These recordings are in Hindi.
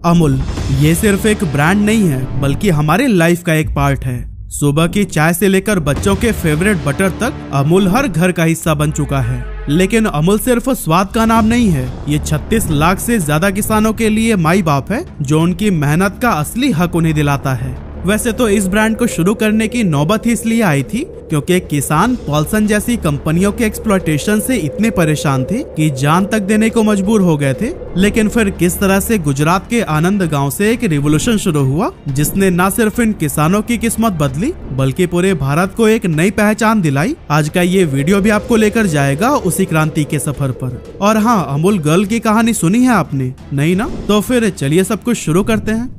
अमूल ये सिर्फ एक ब्रांड नहीं है बल्कि हमारे लाइफ का एक पार्ट है। सुबह की चाय से लेकर बच्चों के फेवरेट बटर तक अमूल हर घर का हिस्सा बन चुका है। लेकिन अमूल सिर्फ स्वाद का नाम नहीं है, ये 36 लाख से ज्यादा किसानों के लिए माई बाप है जो उनकी मेहनत का असली हक उन्हें दिलाता है। वैसे तो इस ब्रांड को शुरू करने की नौबत ही इसलिए आई थी क्योंकि किसान पॉल्सन जैसी कंपनियों के एक्सप्लॉयटेशन से इतने परेशान थे कि जान तक देने को मजबूर हो गए थे। लेकिन फिर किस तरह से गुजरात के आनंद गांव से एक रिवॉल्यूशन शुरू हुआ जिसने न सिर्फ इन किसानों की किस्मत बदली बल्कि पूरे भारत को एक नई पहचान दिलाई। आज का ये वीडियो भी आपको लेकर जाएगा उसी क्रांति के सफर पर। और हाँ, अमूल गर्ल की कहानी सुनी है आपने? नहीं ना? तो फिर चलिए सब कुछ शुरू करते हैं।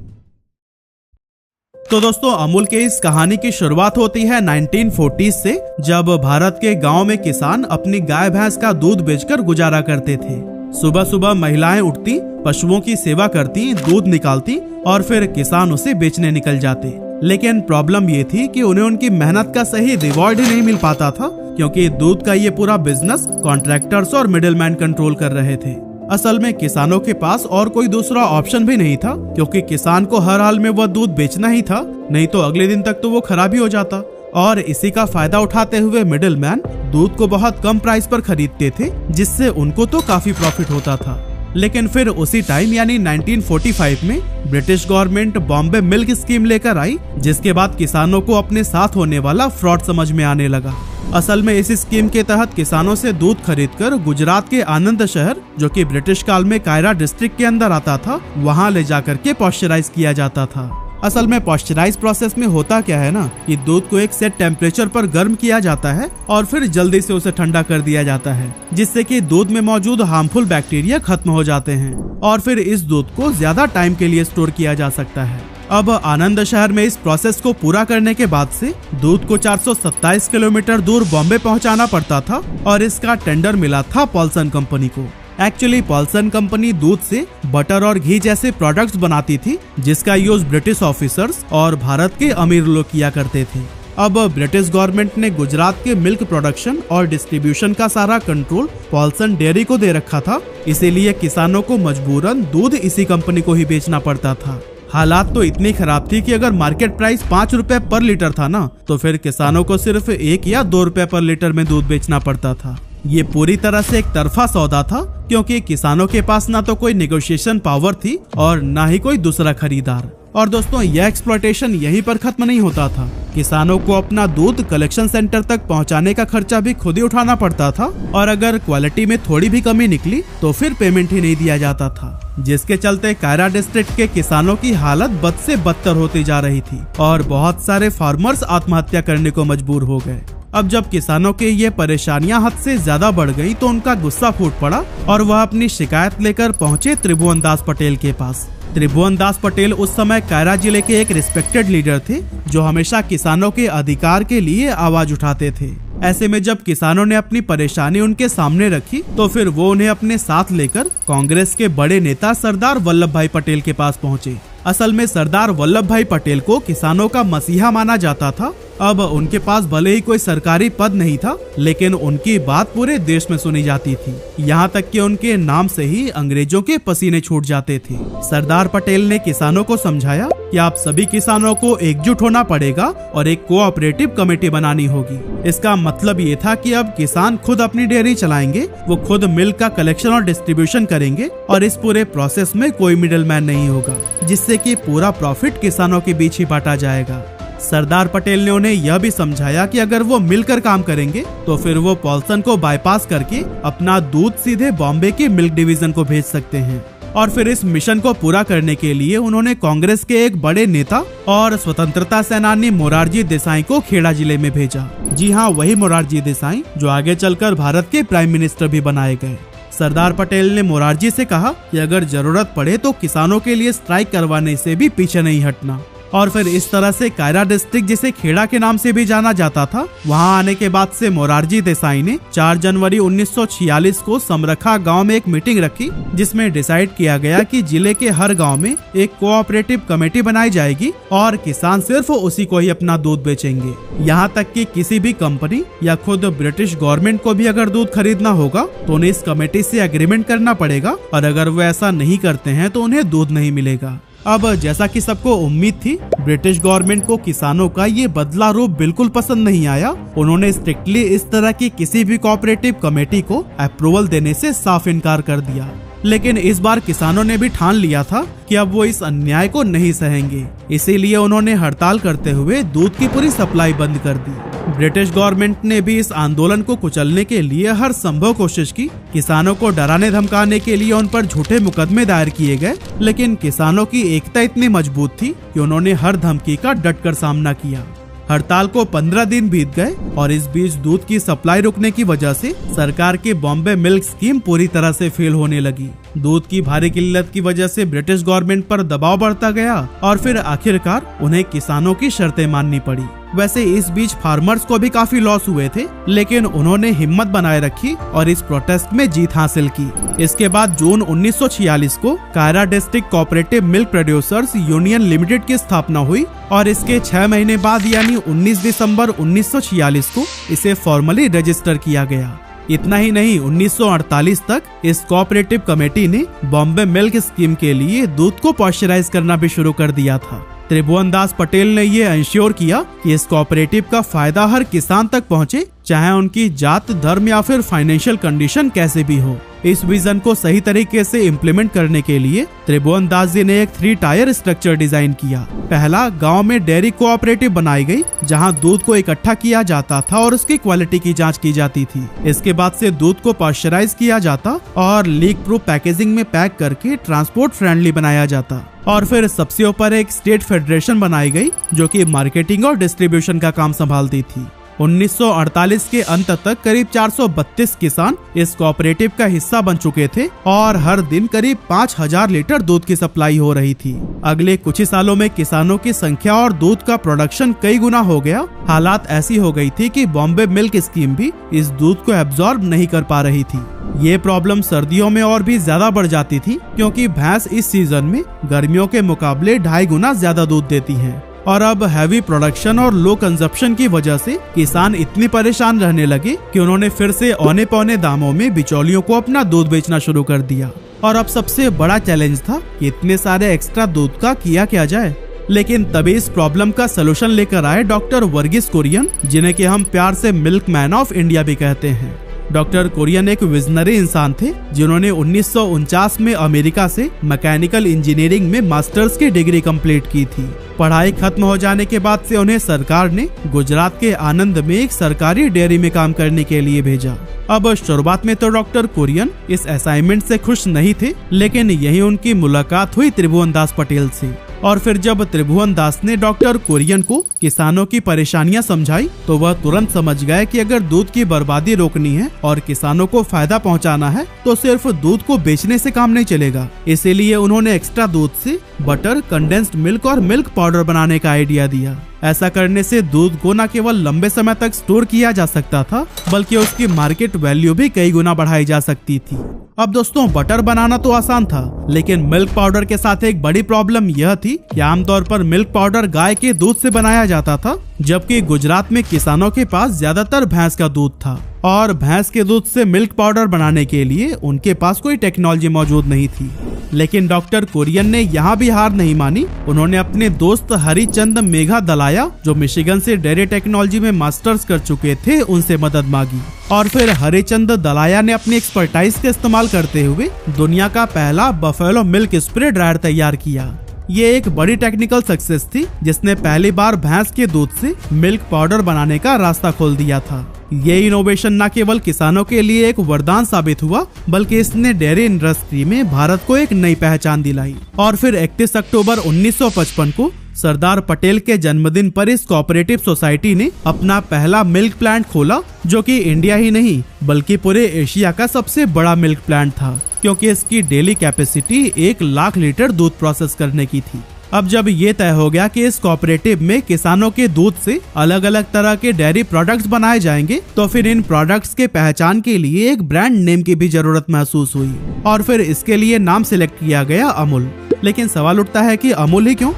तो दोस्तों, अमूल के इस कहानी की शुरुआत होती है 1940s से, जब भारत के गांव में किसान अपनी गाय भैंस का दूध बेचकर गुजारा करते थे। सुबह सुबह महिलाएं उठती, पशुओं की सेवा करती, दूध निकालती और फिर किसान उसे बेचने निकल जाते। लेकिन प्रॉब्लम ये थी कि उन्हें उनकी मेहनत का सही रिवॉर्ड ही नहीं मिल पाता था क्योंकि दूध का ये पूरा बिजनेस कॉन्ट्रैक्टर्स और मिडिलमैन कंट्रोल कर रहे थे। असल में किसानों के पास और कोई दूसरा ऑप्शन भी नहीं था क्योंकि किसान को हर हाल में वह दूध बेचना ही था, नहीं तो अगले दिन तक तो वो खराब ही हो जाता। और इसी का फायदा उठाते हुए मिडिलमैन दूध को बहुत कम प्राइस पर खरीदते थे जिससे उनको तो काफी प्रॉफिट होता था। लेकिन फिर उसी टाइम यानी 1945 में British government Bombay milk scheme लेकर आई जिसके बाद किसानों को अपने साथ होने वाला फ्रॉड समझ में आने लगा। असल में इस स्कीम के तहत किसानों से दूध खरीदकर गुजरात के आनंद शहर, जो कि ब्रिटिश काल में कायरा डिस्ट्रिक्ट के अंदर आता था, वहां ले जाकर के पॉस्चराइज किया जाता था। असल में पॉस्चराइज प्रोसेस में होता क्या है ना कि दूध को एक सेट टेम्परेचर पर गर्म किया जाता है और फिर जल्दी से उसे ठंडा कर दिया जाता है जिससे कि दूध में मौजूद हार्मफुल बैक्टीरिया खत्म हो जाते हैं और फिर इस दूध को ज्यादा टाइम के लिए स्टोर किया जा सकता है। अब आनंद शहर में इस प्रोसेस को पूरा करने के बाद से दूध को 427 किलोमीटर दूर बॉम्बे पहुंचाना पड़ता था और इसका टेंडर मिला था पॉल्सन कंपनी को। एक्चुअली पॉल्सन कंपनी दूध से बटर और घी जैसे प्रोडक्ट्स बनाती थी जिसका यूज ब्रिटिश ऑफिसर्स और भारत के अमीर लोग किया करते थे। अब ब्रिटिश गवर्नमेंट ने गुजरात के मिल्क प्रोडक्शन और डिस्ट्रीब्यूशन का सारा कंट्रोल पॉल्सन डेयरी को दे रखा था, इसीलिए किसानों को मजबूरन दूध इसी कंपनी को ही बेचना पड़ता था। हालात तो इतनी खराब थी कि अगर मार्केट प्राइस 5 रुपए पर लीटर था ना तो फिर किसानों को सिर्फ 1 या 2 रुपए पर लीटर में दूध बेचना पड़ता था। ये पूरी तरह से एक तरफा सौदा था क्योंकि किसानों के पास ना तो कोई नेगोशिएशन पावर थी और ना ही कोई दूसरा खरीदार। और दोस्तों, यह एक्सप्लॉयटेशन यहीं पर खत्म नहीं होता था। किसानों को अपना दूध कलेक्शन सेंटर तक पहुंचाने का खर्चा भी खुद ही उठाना पड़ता था और अगर क्वालिटी में थोड़ी भी कमी निकली तो फिर पेमेंट ही नहीं दिया जाता था, जिसके चलते कायरा डिस्ट्रिक्ट के किसानों की हालत बद से बदतर होती जा रही थी और बहुत सारे फार्मर्स आत्महत्या करने को मजबूर हो गए। अब जब किसानों के ये परेशानियां हद से ज्यादा बढ़ गई तो उनका गुस्सा फूट पड़ा और वह अपनी शिकायत लेकर पहुंचे त्रिभुवन दास पटेल के पास। त्रिभुवन दास पटेल उस समय कायरा जिले के एक रिस्पेक्टेड लीडर थे जो हमेशा किसानों के अधिकार के लिए आवाज उठाते थे। ऐसे में जब किसानों ने अपनी परेशानी उनके सामने रखी तो फिर वो उन्हें अपने साथ लेकर कांग्रेस के बड़े नेता सरदार वल्लभ भाई पटेल के पास पहुंचे। असल में सरदार वल्लभ भाई पटेल को किसानों का मसीहा माना जाता था। अब उनके पास भले ही कोई सरकारी पद नहीं था लेकिन उनकी बात पूरे देश में सुनी जाती थी, यहाँ तक कि उनके नाम से ही अंग्रेजों के पसीने छूट जाते थे। सरदार पटेल ने किसानों को समझाया कि आप सभी किसानों को एकजुट होना पड़ेगा और एक कोऑपरेटिव कमेटी बनानी होगी। इसका मतलब ये था कि अब किसान खुद अपनी डेयरी चलाएंगे, वो खुद मिल्क का कलेक्शन और डिस्ट्रीब्यूशन करेंगे और इस पूरे प्रोसेस में कोई मिडिलमैन नहीं होगा जिससे कि पूरा प्रॉफिट किसानों के बीच ही बांटा जाएगा। सरदार पटेल ने उन्हें यह भी समझाया कि अगर वो मिलकर काम करेंगे तो फिर वो पॉल्सन को बाईपास करके अपना दूध सीधे बॉम्बे के मिल्क डिवीजन को भेज सकते हैं। और फिर इस मिशन को पूरा करने के लिए उन्होंने कांग्रेस के एक बड़े नेता और स्वतंत्रता सेनानी मोरारजी देसाई को खेड़ा जिले में भेजा। जी हाँ, वही मोरारजी देसाई जो आगे चलकर भारत के प्राइम मिनिस्टर भी बनाए गए। सरदार पटेल ने मोरारजी से कहा कि अगर जरूरत पड़े तो किसानों के लिए स्ट्राइक करवाने से भी पीछे नहीं हटना। और फिर इस तरह से कायरा डिस्ट्रिक्ट, जिसे खेड़ा के नाम से भी जाना जाता था, वहां आने के बाद से मोरारजी देसाई ने 4 जनवरी 1946 को समरखा गांव में एक मीटिंग रखी, जिसमें डिसाइड किया गया कि जिले के हर गांव में एक कोऑपरेटिव कमेटी बनाई जाएगी और किसान सिर्फ उसी को ही अपना दूध बेचेंगे। यहाँ तक कि किसी भी कंपनी या खुद ब्रिटिश गवर्नमेंट को भी अगर दूध खरीदना होगा तो उन्हें इस कमेटी से एग्रीमेंट करना पड़ेगा, और अगर वो ऐसा नहीं करते हैं तो उन्हें दूध नहीं मिलेगा। अब जैसा कि सबको उम्मीद थी, ब्रिटिश गवर्नमेंट को किसानों का ये बदला रूप बिल्कुल पसंद नहीं आया। उन्होंने स्ट्रिक्टली इस तरह की किसी भी कोऑपरेटिव कमेटी को अप्रूवल देने से साफ इनकार कर दिया। लेकिन इस बार किसानों ने भी ठान लिया था कि अब वो इस अन्याय को नहीं सहेंगे, इसीलिए उन्होंने हड़ताल करते हुए दूध की पूरी सप्लाई बंद कर दी। ब्रिटिश गवर्नमेंट ने भी इस आंदोलन को कुचलने के लिए हर संभव कोशिश की। किसानों को डराने धमकाने के लिए उन पर झूठे मुकदमे दायर किए गए, लेकिन किसानों की एकता इतनी मजबूत थी कि उन्होंने हर धमकी का डटकर सामना किया। हड़ताल को 15 दिन बीत गए और इस बीच दूध की सप्लाई रुकने की वजह से सरकार की बॉम्बे मिल्क स्कीम पूरी तरह से फेल होने लगी। दूध की भारी किल्लत की वजह से ब्रिटिश गवर्नमेंट पर दबाव बढ़ता गया और फिर आखिरकार उन्हें किसानों की शर्तें माननी पड़ी। वैसे इस बीच फार्मर्स को भी काफी लॉस हुए थे, लेकिन उन्होंने हिम्मत बनाए रखी और इस प्रोटेस्ट में जीत हासिल की। इसके बाद जून 1946 को Kaira District Cooperative Milk Producers Union Limited की स्थापना हुई और इसके 6 महीने बाद यानी 19 दिसंबर 1946 को इसे फॉर्मली रजिस्टर किया गया। इतना ही नहीं, 1948 तक इस कोऑपरेटिव कमेटी ने बॉम्बे मिल्क स्कीम के लिए दूध को पॉस्चराइज करना भी शुरू कर दिया था। त्रिभुवन दास पटेल ने ये इंश्योर किया कि इस कोऑपरेटिव का फायदा हर किसान तक पहुंचे, चाहे उनकी जात, धर्म या फिर फाइनेंशियल कंडीशन कैसे भी हो। इस विजन को सही तरीके से इम्प्लीमेंट करने के लिए त्रिभुवन दास जी ने एक 3 टायर स्ट्रक्चर डिजाइन किया। पहला, गांव में डेयरी कोऑपरेटिव बनाई गई, जहां दूध को इकट्ठा किया जाता था और उसकी क्वालिटी की जांच की जाती थी। इसके बाद से दूध को पॉस्चराइज किया जाता और लीक प्रूफ पैकेजिंग में पैक करके ट्रांसपोर्ट फ्रेंडली बनाया जाता। और फिर सबसे ऊपर एक स्टेट फेडरेशन बनाई गई, जो कि मार्केटिंग और डिस्ट्रीब्यूशन का काम संभालती थी। 1948 के अंत तक करीब 432 किसान इस कोऑपरेटिव का हिस्सा बन चुके थे और हर दिन करीब 5000 लीटर दूध की सप्लाई हो रही थी। अगले कुछ ही सालों में किसानों की संख्या और दूध का प्रोडक्शन कई गुना हो गया। हालात ऐसी हो गई थी कि बॉम्बे मिल्क स्कीम भी इस दूध को एब्जॉर्ब नहीं कर पा रही थी। ये प्रॉब्लम सर्दियों में और भी ज्यादा बढ़ जाती थी, क्योंकि भैंस इस सीजन में गर्मियों के मुकाबले 2.5 गुना ज्यादा दूध देती है। और अब हैवी प्रोडक्शन और लो कंजप्शन की वजह से किसान इतनी परेशान रहने लगे कि उन्होंने फिर से औने पौने दामों में बिचौलियों को अपना दूध बेचना शुरू कर दिया। और अब सबसे बड़ा चैलेंज था कि इतने सारे एक्स्ट्रा दूध का किया क्या जाए। लेकिन तभी इस प्रॉब्लम का सलूशन लेकर आए डॉक्टर वर्गीस कुरियन, जिन्हें कि हम प्यार से मिल्क मैन ऑफ इंडिया भी कहते हैं। डॉक्टर कुरियन एक विजनरी इंसान थे, जिन्होंने 1949 में अमेरिका से मैकेनिकल इंजीनियरिंग में मास्टर्स की डिग्री कंप्लीट की थी। पढ़ाई खत्म हो जाने के बाद से उन्हें सरकार ने गुजरात के आनंद में एक सरकारी डेयरी में काम करने के लिए भेजा। अब शुरुआत में तो डॉक्टर कुरियन इस असाइनमेंट से खुश नहीं थे, लेकिन यही उनकी मुलाकात हुई त्रिभुवन दास पटेल से। और फिर जब त्रिभुवन दास ने डॉक्टर कुरियन को किसानों की परेशानियां समझाई, तो वह तुरंत समझ गए कि अगर दूध की बर्बादी रोकनी है और किसानों को फायदा पहुंचाना है, तो सिर्फ दूध को बेचने से काम नहीं चलेगा। इसीलिए उन्होंने एक्स्ट्रा दूध से बटर, कंडेंस्ड मिल्क और मिल्क पाउडर बनाने का आइडिया दिया। ऐसा करने से दूध को न केवल लंबे समय तक स्टोर किया जा सकता था, बल्कि उसकी मार्केट वैल्यू भी कई गुना बढ़ाई जा सकती थी। अब दोस्तों, बटर बनाना तो आसान था, लेकिन मिल्क पाउडर के साथ एक बड़ी प्रॉब्लम यह थी कि आमतौर पर मिल्क पाउडर गाय के दूध से बनाया जाता था, जबकि गुजरात में किसानों के पास ज्यादातर भैंस का दूध था और भैंस के दूध से मिल्क पाउडर बनाने के लिए उनके पास कोई टेक्नोलॉजी मौजूद नहीं थी। लेकिन डॉक्टर कुरियन ने यहाँ भी हार नहीं मानी। उन्होंने अपने दोस्त हरिचंद मेघा दलाया, जो मिशिगन से डेयरी टेक्नोलॉजी में मास्टर्स कर चुके थे, उनसे मदद मांगी। और फिर हरिचंद दलाया ने अपनी एक्सपर्टाइज का इस्तेमाल करते हुए दुनिया का पहला बफेलो मिल्क स्प्रे ड्रायर तैयार किया। ये एक बड़ी टेक्निकल सक्सेस थी, जिसने पहली बार भैंस के दूध से मिल्क पाउडर बनाने का रास्ता खोल दिया था। ये इनोवेशन न केवल किसानों के लिए एक वरदान साबित हुआ, बल्कि इसने डेयरी इंडस्ट्री में भारत को एक नई पहचान दिलाई। और फिर 31 अक्टूबर 1955 को सरदार पटेल के जन्मदिन पर इस कोऑपरेटिव सोसाइटी ने अपना पहला मिल्क प्लांट खोला, जो कि इंडिया ही नहीं बल्कि पूरे एशिया का सबसे बड़ा मिल्क प्लांट था, क्योंकि इसकी डेली कैपेसिटी 1 लाख लीटर दूध प्रोसेस करने की थी। अब जब ये तय हो गया कि इस कोऑपरेटिव में किसानों के दूध से अलग अलग तरह के डेयरी प्रोडक्ट्स बनाए जाएंगे, तो फिर इन प्रोडक्ट्स के पहचान के लिए एक ब्रांड नेम की भी जरूरत महसूस हुई और फिर इसके लिए नाम सिलेक्ट किया गया अमूल। लेकिन सवाल उठता है कि अमूल ही क्यों?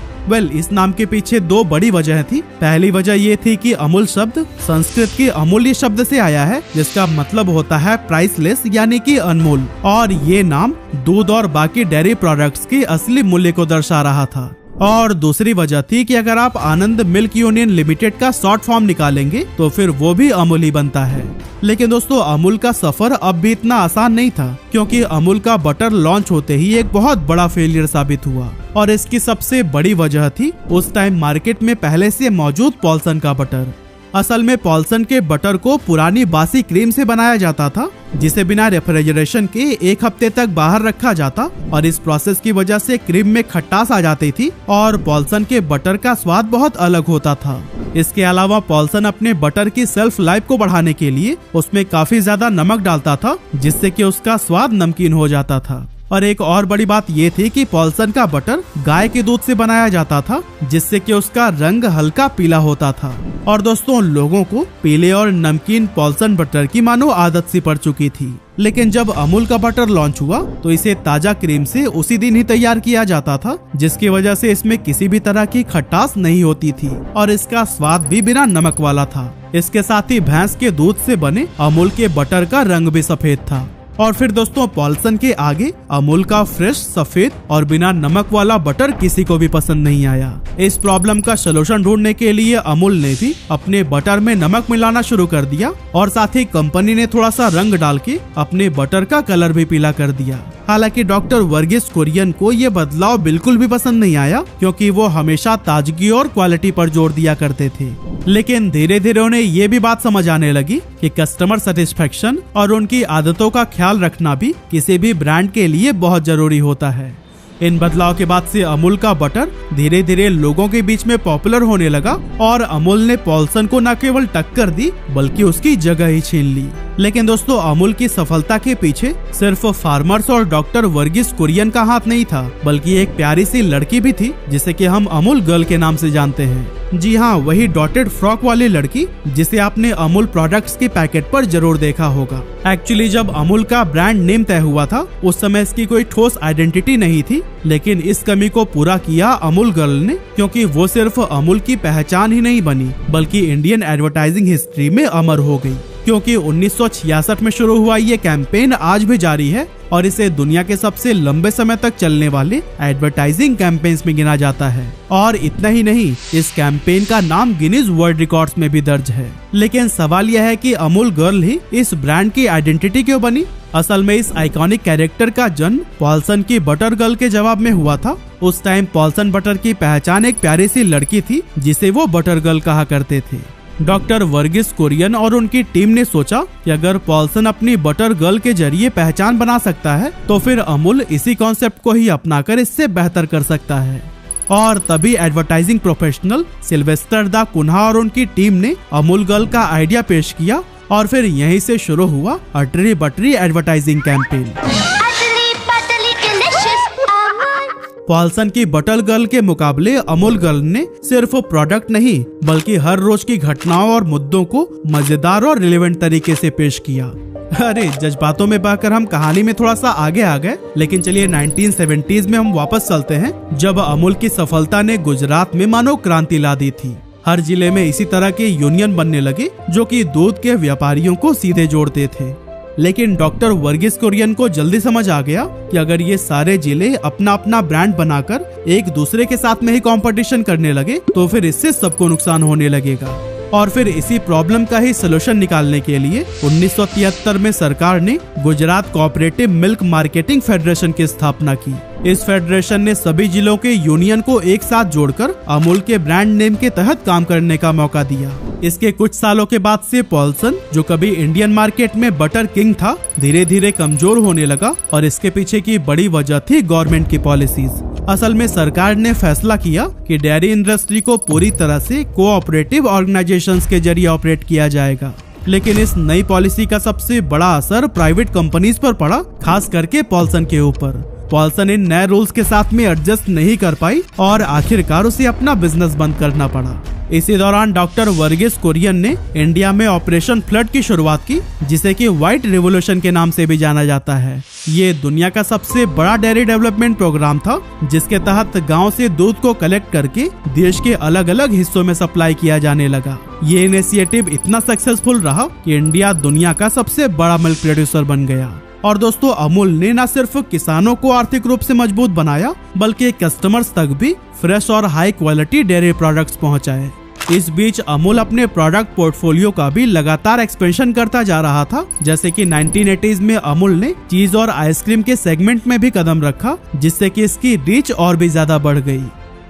इस नाम के पीछे दो बड़ी वजह थी। पहली वजह ये थी कि अमूल शब्द संस्कृत के अमूल्य शब्द से आया है, जिसका मतलब होता है प्राइसलेस यानी कि अनमोल, और ये नाम दूध और बाकी डेयरी प्रोडक्ट्स के असली मूल्य को दर्शा रहा था। और दूसरी वजह थी कि अगर आप आनंद मिल्क यूनियन लिमिटेड का शॉर्ट फॉर्म निकालेंगे तो फिर वो भी अमूल ही बनता है। लेकिन दोस्तों, अमूल का सफर अब भी इतना आसान नहीं था, क्योंकि अमूल का बटर लॉन्च होते ही एक बहुत बड़ा फेलियर साबित हुआ। और इसकी सबसे बड़ी वजह थी उस टाइम मार्केट में पहले से मौजूद पॉल्सन का बटर। असल में पॉल्सन के बटर को पुरानी बासी क्रीम से बनाया जाता था, जिसे बिना रेफ्रिजरेशन के 1 हफ्ते तक बाहर रखा जाता, और इस प्रोसेस की वजह से क्रीम में खटास आ जाती थी और पॉल्सन के बटर का स्वाद बहुत अलग होता था। इसके अलावा पॉल्सन अपने बटर की सेल्फ लाइफ को बढ़ाने के लिए उसमें काफी ज्यादा नमक डालता था, जिससे कि उसका स्वाद नमकीन हो जाता था। और एक और बड़ी बात ये थी कि पॉल्सन का बटर गाय के दूध से बनाया जाता था, जिससे कि उसका रंग हल्का पीला होता था। और दोस्तों, लोगों को पीले और नमकीन पॉल्सन बटर की मानो आदत सी पड़ चुकी थी। लेकिन जब अमूल का बटर लॉन्च हुआ तो इसे ताजा क्रीम से उसी दिन ही तैयार किया जाता था, जिसकी वजह से इसमें किसी भी तरह की खटास नहीं होती थी और इसका स्वाद भी बिना नमक वाला था। इसके साथ ही भैंस के दूध से बने अमूल के बटर का रंग भी सफेद था। और फिर दोस्तों, पॉल्सन के आगे अमूल का फ्रेश सफेद और बिना नमक वाला बटर किसी को भी पसंद नहीं आया। इस प्रॉब्लम का सलूशन ढूंढने के लिए अमूल ने भी अपने बटर में नमक मिलाना शुरू कर दिया, और साथ ही कंपनी ने थोड़ा सा रंग डाल के अपने बटर का कलर भी पीला कर दिया। हालांकि डॉक्टर वर्गीस कुरियन को ये बदलाव बिल्कुल भी पसंद नहीं आया, क्योंकि वो हमेशा ताजगी और क्वालिटी पर जोर दिया करते थे। लेकिन धीरे धीरे उन्हें ये भी बात समझ आने लगी कि कस्टमर सेटिस्फेक्शन और उनकी आदतों का ख्याल रखना भी किसी भी ब्रांड के लिए बहुत जरूरी होता है। इन बदलाव के बाद से अमूल का बटर धीरे धीरे लोगों के बीच में पॉपुलर होने लगा, और अमूल ने पॉल्सन को न केवल टक्कर दी बल्कि उसकी जगह ही छीन ली। लेकिन दोस्तों, अमूल की सफलता के पीछे सिर्फ फार्मर्स और डॉक्टर वर्गीस कुरियन का हाथ नहीं था, बल्कि एक प्यारी सी लड़की भी थी, जिसे कि हम अमूल गर्ल के नाम से जानते हैं। जी हाँ, वही डॉटेड फ्रॉक वाली लड़की जिसे आपने अमूल प्रोडक्ट्स के पैकेट पर जरूर देखा होगा। एक्चुअली जब अमूल का ब्रांड नेम तय हुआ था उस समय इसकी कोई ठोस आइडेंटिटी नहीं थी, लेकिन इस कमी को पूरा किया अमूल गर्ल ने, क्योंकि वो सिर्फ अमूल की पहचान ही नहीं बनी बल्कि इंडियन एडवर्टाइजिंग हिस्ट्री में अमर हो गई। क्योंकि 1966 में शुरू हुआ ये कैंपेन आज भी जारी है और इसे दुनिया के सबसे लंबे समय तक चलने वाले एडवर्टाइजिंग कैंपेन्स में गिना जाता है। और इतना ही नहीं, इस कैंपेन का नाम गिनीज वर्ल्ड रिकॉर्ड्स में भी दर्ज है। लेकिन सवाल यह है कि अमूल गर्ल ही इस ब्रांड की आइडेंटिटी क्यों बनी? असल में इस आइकॉनिक कैरेक्टर का जन्म पॉल्सन की बटर गर्ल के जवाब में हुआ था। उस टाइम पॉल्सन बटर की पहचान एक प्यारी सी लड़की थी जिसे वो बटर गर्ल कहा करते थे। डॉक्टर वर्गीस कुरियन और उनकी टीम ने सोचा कि अगर पॉल्सन अपनी बटर गर्ल के जरिए पहचान बना सकता है तो फिर अमूल इसी कॉन्सेप्ट को ही अपनाकर इससे बेहतर कर सकता है। और तभी एडवर्टाइजिंग प्रोफेशनल सिल्वेस्टर दा कुन्हा और उनकी टीम ने अमूल गर्ल का आइडिया पेश किया, और फिर यहीं से शुरू हुआ अटरी बटरी एडवर्टाइजिंग कैंपेन। पॉल्सन की बटर गर्ल के मुकाबले अमूल गर्ल ने सिर्फ प्रोडक्ट नहीं बल्कि हर रोज की घटनाओं और मुद्दों को मजेदार और रिलेवेंट तरीके से पेश किया। अरे, जज्बातों में बहकर हम कहानी में थोड़ा सा आगे आ गए, लेकिन चलिए 1970s में हम वापस चलते हैं, जब अमूल की सफलता ने गुजरात में मानो क्रांति ला दी थी। हर जिले में इसी तरह के यूनियन बनने लगे जो कि दूध के व्यापारियों को सीधे जोड़ते थे। लेकिन डॉक्टर वर्गीस कुरियन को जल्दी समझ आ गया कि अगर ये सारे जिले अपना अपना ब्रांड बनाकर एक दूसरे के साथ में ही कंपटीशन करने लगे तो फिर इससे सबको नुकसान होने लगेगा। और फिर इसी प्रॉब्लम का ही सलूशन निकालने के लिए 1973 में सरकार ने Gujarat cooperative milk marketing federation की स्थापना की। इस फेडरेशन ने सभी जिलों के यूनियन को एक साथ जोड़कर अमूल के ब्रांड नेम के तहत काम करने का मौका दिया। इसके कुछ सालों के बाद से पॉल्सन, जो कभी इंडियन मार्केट में बटर किंग था, धीरे धीरे कमजोर होने लगा, और इसके पीछे की बड़ी वजह थी गवर्नमेंट की पॉलिसीज। असल में सरकार ने फैसला किया कि डेयरी इंडस्ट्री को पूरी तरह से कोऑपरेटिव ऑर्गेनाइजेशंस के जरिए ऑपरेट किया जाएगा। लेकिन इस नई पॉलिसी का सबसे बड़ा असर प्राइवेट कंपनीज पर पड़ा, खास करके पॉल्सन के ऊपर। पॉल्सन इन नए रूल्स के साथ में एडजस्ट नहीं कर पाई और आखिरकार उसे अपना बिजनेस बंद करना पड़ा। इसी दौरान डॉक्टर वर्गीस कुरियन ने इंडिया में ऑपरेशन फ्लड की शुरुआत की, जिसे कि व्हाइट रिवॉल्यूशन के नाम से भी जाना जाता है। ये दुनिया का सबसे बड़ा डेयरी डेवलपमेंट प्रोग्राम था, जिसके तहत गांव से दूध को कलेक्ट करके देश के अलग अलग हिस्सों में सप्लाई किया जाने लगा। ये इनिशिएटिव इतना सक्सेसफुल रहा कि इंडिया दुनिया का सबसे बड़ा मिल्क प्रोड्यूसर बन गया। और दोस्तों, अमूल ने न सिर्फ किसानों को आर्थिक रूप से मजबूत बनाया, बल्कि कस्टमर्स तक भी फ्रेश और हाई क्वालिटी डेयरी प्रोडक्ट्स पहुंचाए। इस बीच अमूल अपने प्रोडक्ट पोर्टफोलियो का भी लगातार एक्सपेंशन करता जा रहा था। जैसे कि 1980s में अमूल ने चीज और आइसक्रीम के सेगमेंट में भी कदम रखा, जिससे कि इसकी रीच और भी ज्यादा बढ़ गई।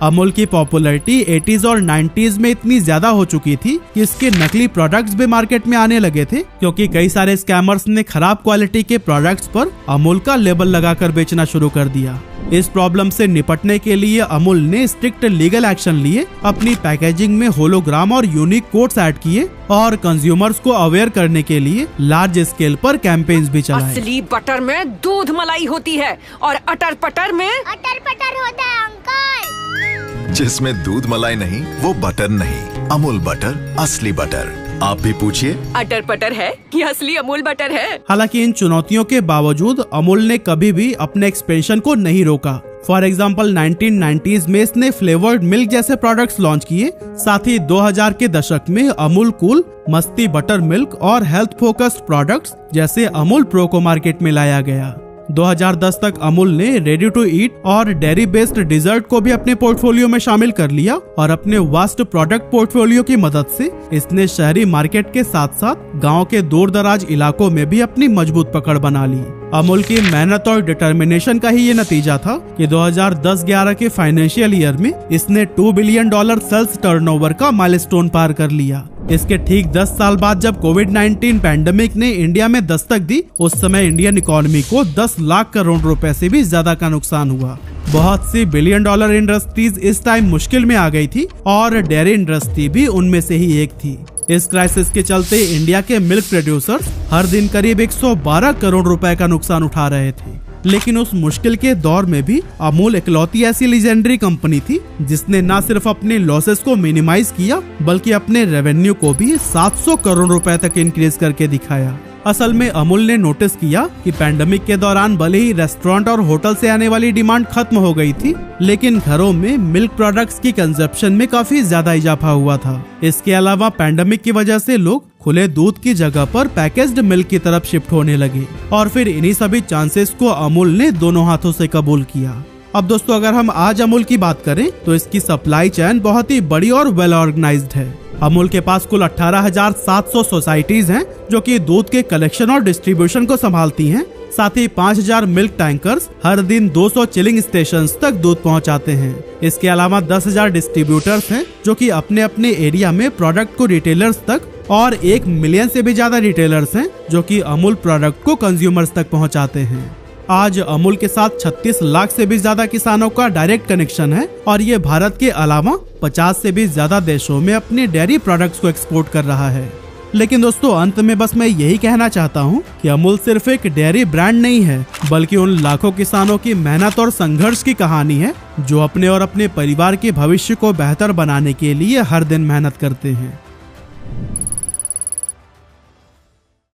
अमूल की पॉपुलैरिटी 80s और 90s में इतनी ज्यादा हो चुकी थी कि इसके नकली प्रोडक्ट्स भी मार्केट में आने लगे थे, क्योंकि कई सारे स्कैमर्स ने खराब क्वालिटी के प्रोडक्ट्स पर अमूल का लेबल लगाकर बेचना शुरू कर दिया। इस प्रॉब्लम से निपटने के लिए अमूल ने स्ट्रिक्ट लीगल एक्शन लिए, अपनी पैकेजिंग में होलोग्राम और यूनिक कोड्स ऐड किए और कंज्यूमर्स को अवेयर करने के लिए लार्ज स्केल पर कैंपेन्स भी चलाए। असली बटर में दूध मलाई होती है और अटर पटर में अटर पटर होता है अंकल। जिसमें दूध मलाई नहीं वो बटर नहीं। अमूल बटर, असली बटर। आप भी पूछिए, अटर पटर है कि असली अमूल बटर है। हालांकि इन चुनौतियों के बावजूद अमूल ने कभी भी अपने एक्सपेंशन को नहीं रोका। फॉर एग्जाम्पल 1990s में इसने फ्लेवर्ड मिल्क जैसे प्रोडक्ट्स लॉन्च किए। साथ ही 2000 के दशक में अमूल कूल, मस्ती बटर मिल्क और हेल्थ फोकस्ड प्रोडक्ट्स जैसे अमूल प्रो को मार्केट में लाया गया। 2010 तक अमूल ने रेडी टू ईट और डेयरी बेस्ड डिजर्ट को भी अपने पोर्टफोलियो में शामिल कर लिया और अपने वास्ट प्रोडक्ट पोर्टफोलियो की मदद से इसने शहरी मार्केट के साथ साथ गांव के दूर दराज इलाकों में भी अपनी मजबूत पकड़ बना ली। अमूल की मेहनत और डिटर्मिनेशन का ही ये नतीजा था कि 2010-11 के फाइनेंशियल ईयर में इसने $2 बिलियन सेल्स टर्नओवर का माइलस्टोन पार कर लिया। इसके ठीक 10 साल बाद जब कोविड-19 पैंडेमिक ने इंडिया में दस्तक दी, उस समय इंडियन इकोनॉमी को 10 लाख करोड़ रुपए से भी ज्यादा का नुकसान हुआ। बहुत सी $1 बिलियन इंडस्ट्रीज इस टाइम मुश्किल में आ गई थी और डेयरी इंडस्ट्री भी उनमें से ही एक थी। इस क्राइसिस के चलते इंडिया के मिल्क प्रोड्यूसर्स हर दिन करीब 112 करोड़ रुपए का नुकसान उठा रहे थे। लेकिन उस मुश्किल के दौर में भी अमूल इकलौती ऐसी लीजेंडरी कंपनी थी जिसने न सिर्फ अपने लॉसेस को मिनिमाइज किया, बल्कि अपने रेवेन्यू को भी 700 करोड़ रुपए तक इंक्रीज करके दिखाया। असल में अमूल ने नोटिस किया कि पैंडेमिक के दौरान भले ही रेस्टोरेंट और होटल से आने वाली डिमांड खत्म हो गई थी, लेकिन घरों में मिल्क प्रोडक्ट्स की कंजप्शन में काफी ज्यादा इजाफा हुआ था। इसके अलावा पैंडेमिक की वजह से लोग खुले दूध की जगह पर पैकेज्ड मिल्क की तरफ शिफ्ट होने लगे और फिर इन्हीं सभी चांसेस को अमूल ने दोनों हाथों से कबूल किया। अब दोस्तों, अगर हम आज अमूल की बात करें तो इसकी सप्लाई चेन बहुत ही बड़ी और वेल ऑर्गेनाइज्ड है। अमूल के पास कुल 18,700 सोसाइटीज हैं जो कि दूध के कलेक्शन और डिस्ट्रीब्यूशन को संभालती हैं। साथ ही 5,000 मिल्क टैंकर्स हर दिन 200 चिलिंग स्टेशंस तक दूध पहुंचाते हैं। इसके अलावा 10,000 डिस्ट्रीब्यूटर्स हैं जो कि अपने अपने एरिया में प्रोडक्ट को रिटेलर्स तक, और 1 मिलियन से भी ज्यादा रिटेलर्स हैं जो कि अमूल प्रोडक्ट को कंज्यूमर्स तक पहुंचाते हैं। आज अमूल के साथ 36 लाख से भी ज्यादा किसानों का डायरेक्ट कनेक्शन है और ये भारत के अलावा 50 से भी ज्यादा देशों में अपने डेयरी प्रोडक्ट्स को एक्सपोर्ट कर रहा है। लेकिन दोस्तों, अंत में बस मैं यही कहना चाहता हूँ कि अमूल सिर्फ एक डेयरी ब्रांड नहीं है, बल्कि उन लाखों किसानों की मेहनत और संघर्ष की कहानी है जो अपने और अपने परिवार के भविष्य को बेहतर बनाने के लिए हर दिन मेहनत करते हैं।